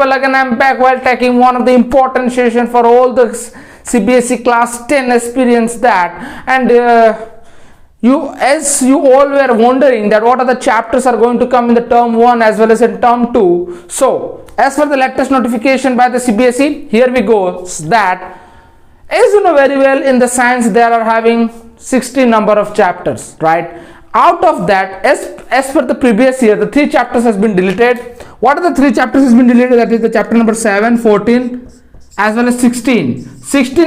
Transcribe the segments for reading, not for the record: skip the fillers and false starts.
people, again I'm back while taking one of the important session for all the CBSE class 10 experience that, and as you all were wondering that what are the chapters are going to come in the term 1 as well as in term 2. So as per the latest notification by the CBSE, here we go, that as you know very well, in the science there are having 60 number of chapters, right? Out of that, as per the previous year, the 3 chapters has been deleted. What are the 3 chapters has been deleted? That is the chapter number 7, 14 as well as 16.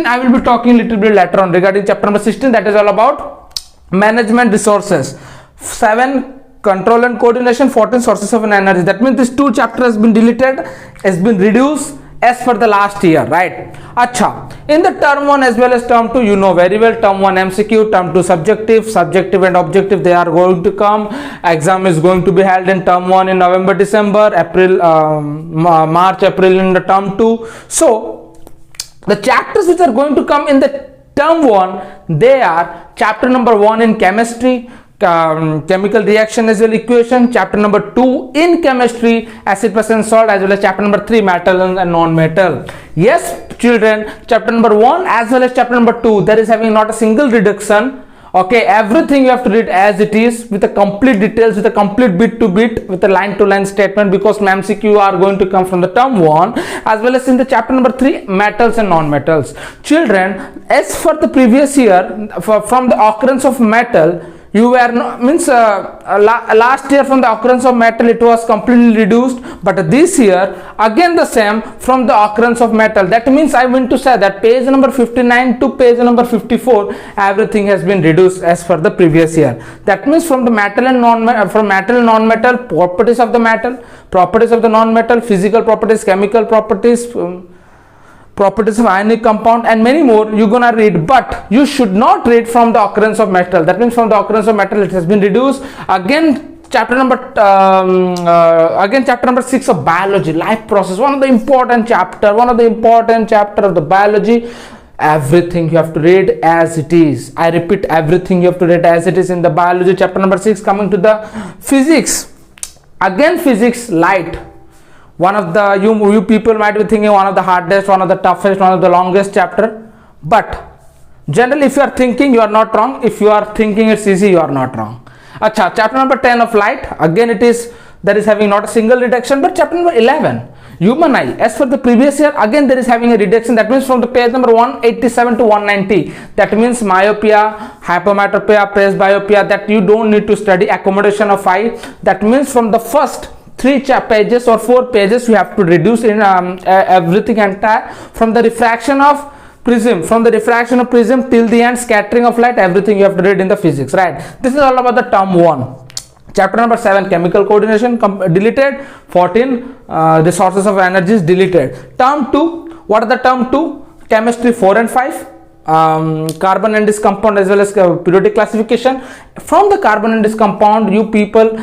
I will be talking little bit later on regarding chapter number 16, that is all about management resources. 7, control and coordination. 14, sources of energy. That means this 2 chapter has been deleted, has been reduced as per the last year, right? Acha, in the term 1 as well as term 2, you know very well, term 1 MCQ, term 2 subjective and objective, they are going to come. Exam is going to be held in term 1 in November, December, March, April in the term 2. So the chapters which are going to come in the term 1, they are chapter number 1 in chemistry, chemical reaction as well equation, chapter number 2 in chemistry, acid, base and salt, as well as chapter number 3 metal and non-metal. Yes children, chapter number 1 as well as chapter number 2, there is having not a single reduction. Okay, everything you have to read as it is, with the complete details, with a complete bit to bit, with a line to line statement, because MCQ are going to come from the term 1 as well as in the chapter number 3, metals and non-metals. Children, as for the previous year, from the occurrence of metal, you were last year from the occurrence of metal it was completely reduced, but this year again the same from the occurrence of metal. That means I want to say that page number 59 to page number 54, everything has been reduced as for the previous year. That means from the metal and non-metal, properties of the metal, properties of the non-metal, physical properties, chemical properties, properties of ionic compound, and many more you're gonna read, but you should not read from the occurrence of metal. That means from the occurrence of metal it has been reduced. Again chapter number 6 of biology, life process, one of the important chapter of the biology. Everything you have to read as it is. I repeat, everything you have to read as it is in the biology. Chapter number 6. Coming to the physics, again physics light. One of the, you people might be thinking one of the hardest, one of the toughest, one of the longest chapter, but generally if you are thinking, you are not wrong. If you are thinking it's easy, you are not wrong. Acha, chapter number 10 of light, again it is, there is having not a single reduction. But chapter number 11, human eye, as for the previous year, again there is having a reduction. That means from the page number 187 to 190, that means myopia, hypermetropia, presbyopia, that you don't need to study. Accommodation of eye, that means from the first 3 pages or 4 pages you have to reduce in everything entire, from the refraction of prism till the end, scattering of light, everything you have to read in the physics, right? This is all about the term 1. Chapter number 7, chemical coordination, deleted. 14, resources of energy is deleted. Term 2, what are the term 2? Chemistry 4 and 5. Carbon and its compound as well as periodic classification. From the carbon and its compound, you people,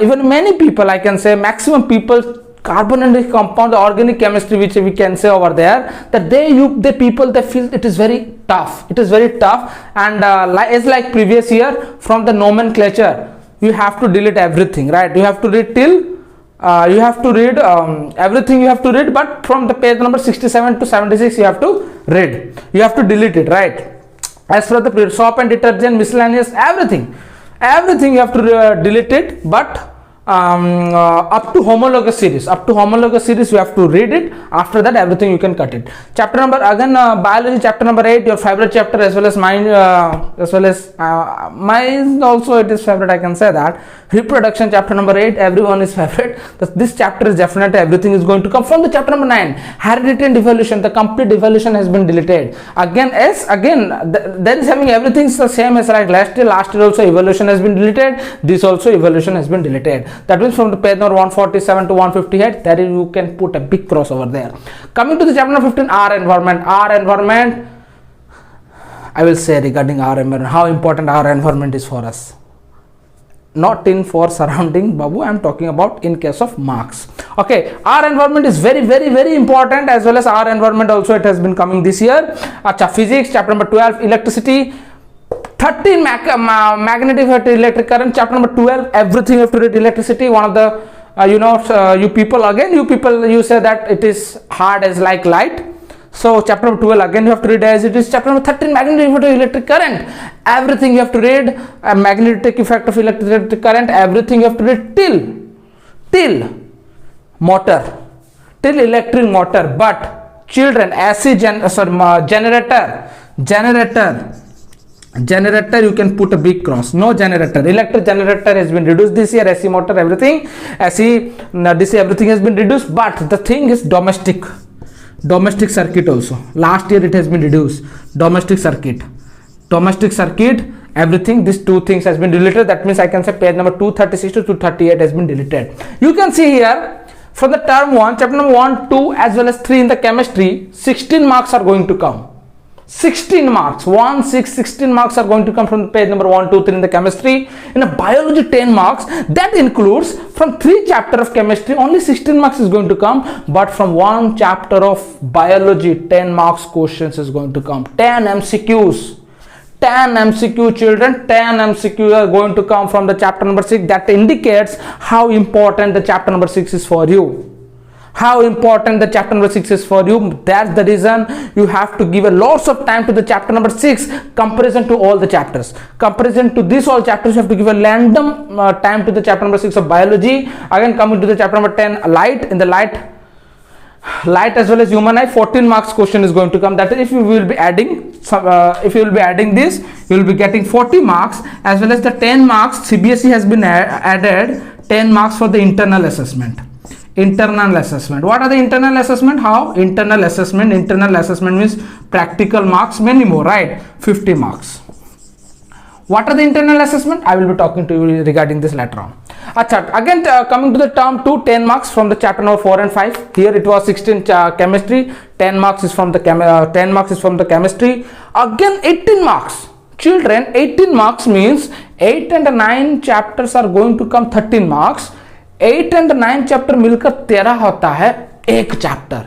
even many people, I can say maximum people, carbon and its compound, the organic chemistry which we can say over there, that they feel it is very tough. It is very tough, and as like previous year, from the nomenclature you have to delete everything, right? You have to read till everything you have to read, but from the page number 67 to 76 you have to read, you have to delete it, right? As for the soap and detergent, miscellaneous, everything you have to delete it, but up to homologous series you have to read it. After that everything you can cut it. Chapter number, again biology, chapter number 8, your favorite chapter, as well as mine, mine also it is favorite, I can say that. Reproduction, chapter number 8, everyone is favorite. This chapter is definitely, everything is going to come. From the chapter number 9, heredity and evolution, the complete evolution has been deleted. Again there is having everything is the same as like last year also evolution has been deleted, this also evolution has been deleted. That means from the page number 147 to 158, there you can put a big cross over there. Coming to the chapter number 15, our environment, I will say regarding our environment, how important our environment is for us. Not in for surrounding, Babu, I am talking about in case of marks. Okay, our environment is very, very, very important, as well as our environment also it has been coming this year. Acha, physics, chapter number 12, electricity, 13 magnetic electric current, chapter number 12, everything you have to read electricity, one of the you people you say that it is hard as like light. So chapter number 12 again you have to read as it is. Chapter number 13 magnetic effect of electric current, everything you have to read. Magnetic effect of electric current, everything you have to read till motor, till electric motor. But children, AC generator you can put a big cross. No generator, electric generator has been reduced this year. AC motor, everything, AC DC, everything has been reduced. But the thing is domestic circuit also, last year it has been reduced. Domestic circuit, everything, these two things has been deleted. That means I can say page number 236 to 238 has been deleted. You can see here from the term 1, chapter number 1, 2 as well as 3 in the chemistry, 16 marks are going to come. 16 marks, 16 marks are going to come from page number 1, 2, 3 in the chemistry. In a biology, 10 marks. That includes from 3 chapter of chemistry, only 16 marks is going to come. But from 1 chapter of biology, 10 marks questions is going to come. 10 MCQs. 10 MCQ children, 10 MCQ are going to come from the chapter number 6. That indicates how important the chapter number 6 is for you. How important the chapter number 6 is for you. That's the reason you have to give a lots of time to the chapter number 6 comparison to all the chapters. Comparison to this all chapters, you have to give a random time to the chapter number 6 of biology. Again coming to the chapter number 10 light. In the light as well as human eye, 14 marks question is going to come. That is, if you will be adding this, you will be getting 40 marks, as well as the 10 marks CBSE has been added 10 marks for the internal assessment. What are the internal assessment? How? Internal assessment means practical marks, many more, right? 50 marks. What are the internal assessment? I will be talking to you regarding this later on. Again coming to the term 2, 10 marks from the chapter number 4 and 5. Here it was 16 chemistry, 10 marks is from the chemistry. Again 18 marks. Children, 18 marks means 8 and 9 chapters are going to come 13 marks. 8 and 9 chapter मिलकर 13 होता है एक chapter.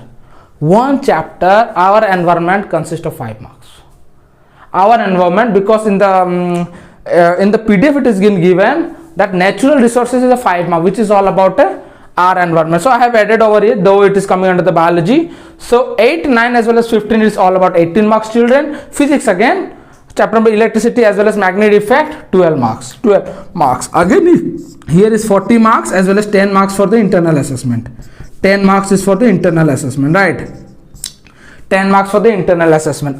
One chapter, our environment consists of 5 marks. Our environment, because in the PDF it is given that natural resources is a 5 mark, which is all about our environment. So I have added over here, though it is coming under the biology. So 8, 9 as well as 15 is all about 18 marks children. Physics again, chapter number electricity as well as magnetic effect, 12 marks. Again here is 40 marks as well as 10 marks for the internal assessment. 10 marks is for the internal assessment, right? 10 marks for the internal assessment.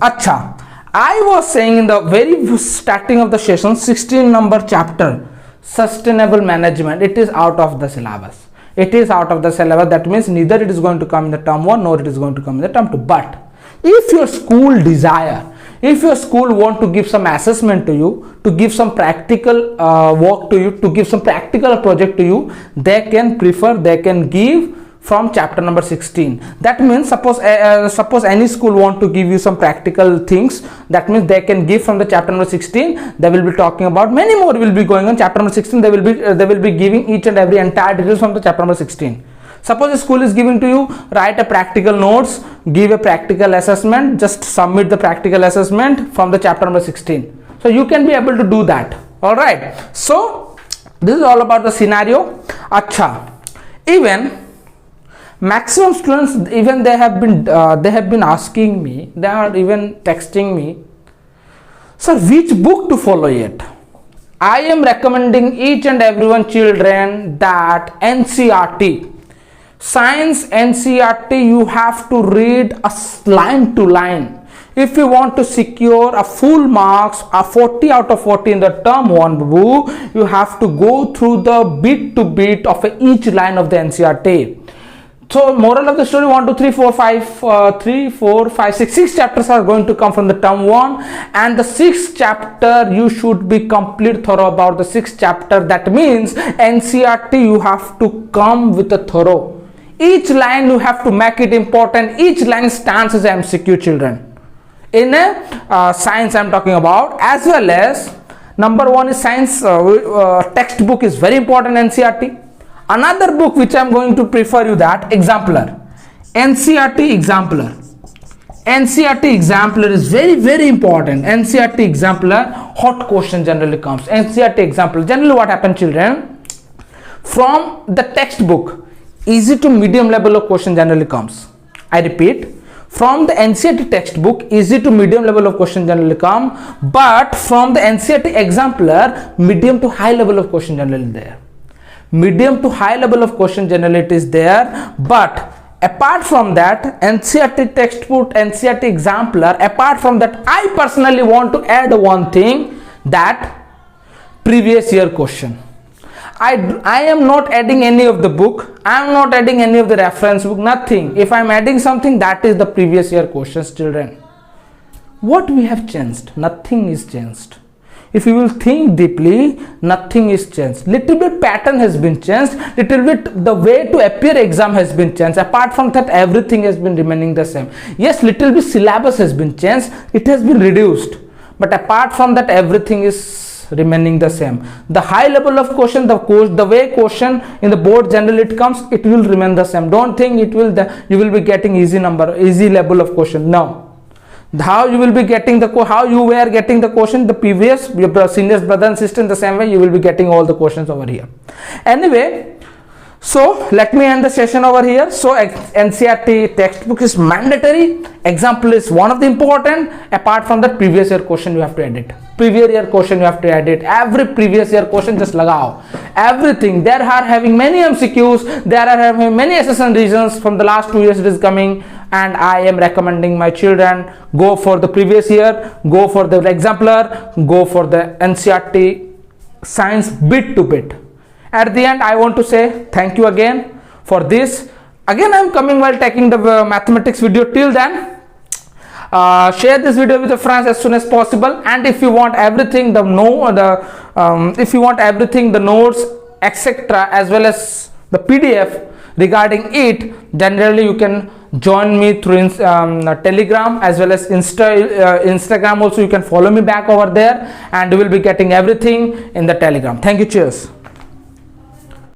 I was saying in the very starting of the session, 16 number chapter, sustainable management, it is out of the syllabus. That means neither it is going to come in the term 1 nor it is going to come in the term 2. But if your school desire, if your school want to give some assessment to you, to give some practical work to you, to give some practical project to you, they can give from chapter number 16. That means suppose any school want to give you some practical things, that means they can give from the chapter number 16. They will be talking about many more will be going on chapter number 16. They will be giving each and every entire details from the chapter number 16. Suppose a school is giving to you, write a practical notes, give a practical assessment, just submit the practical assessment from the chapter number 16. So you can be able to do that. All right. So this is all about the scenario. Even maximum students, even they have been asking me, they are even texting me, sir, which book to follow yet? I am recommending each and everyone children that NCERT. Science NCERT, you have to read a line to line. If you want to secure a full marks, a 40 out of 40 in the term 1, babu, you have to go through the bit to bit of each line of the NCERT. So moral of the story, 1, 2, 3, 4, 5, 6 chapters are going to come from the term 1, and the 6th chapter you should be complete thorough about the 6th chapter. That means NCERT you have to come with a thorough. Each line you have to make it important. Each line stands as MCQ children. In a science I am talking about, as well as number 1 is science textbook is very important NCERT. Another book which I am going to prefer you, that exemplar. NCERT exemplar. NCERT exemplar is very, very important. NCERT exemplar, hot question generally comes. NCERT exemplar. Generally what happens children? from the textbook, easy to medium level of question generally comes. I repeat, from the NCERT textbook, easy to medium level of question generally come, but from the NCERT exemplar, medium to high level of question generally there. Medium to high level of question generally it is there, but apart from that, NCERT textbook, NCERT exemplar, apart from that, I personally want to add one thing, that previous year question. I am not adding any of the book, I am not adding any of the reference book, nothing. If I am adding something, that is the previous year questions, children. What we have changed? Nothing is changed. If you will think deeply, nothing is changed. Little bit pattern has been changed, little bit the way to appear exam has been changed. Apart from that, everything has been remaining the same. Yes, little bit syllabus has been changed, it has been reduced, but apart from that, everything is remaining the same. The high level of question, the way question in the board generally it comes, it will remain the same. Don't think it will you will be getting easy level of question. No. How you will be getting how you were getting the question the previous, your seniors, brother and sister, in the same way you will be getting all the questions over here. Anyway, so let me end the session over here. So NCERT textbook is mandatory, example is one of the important. Apart from that, previous year question you have to edit, previous year question you have to edit, every previous year question just lagao, everything. There are having many MCQs, there are having many assessment reasons from the last 2 years it is coming, and I am recommending my children go for the previous year, go for the exemplar, go for the NCERT science bit to bit. At the end, I want to say thank you again for this. Again, I am coming while taking the mathematics video. Till then, share this video with your friends as soon as possible. And if you want everything, the notes, etc., as well as the PDF regarding it, generally you can join me through Telegram as well as Instagram. Also, you can follow me back over there, and you will be getting everything in the Telegram. Thank you. Cheers.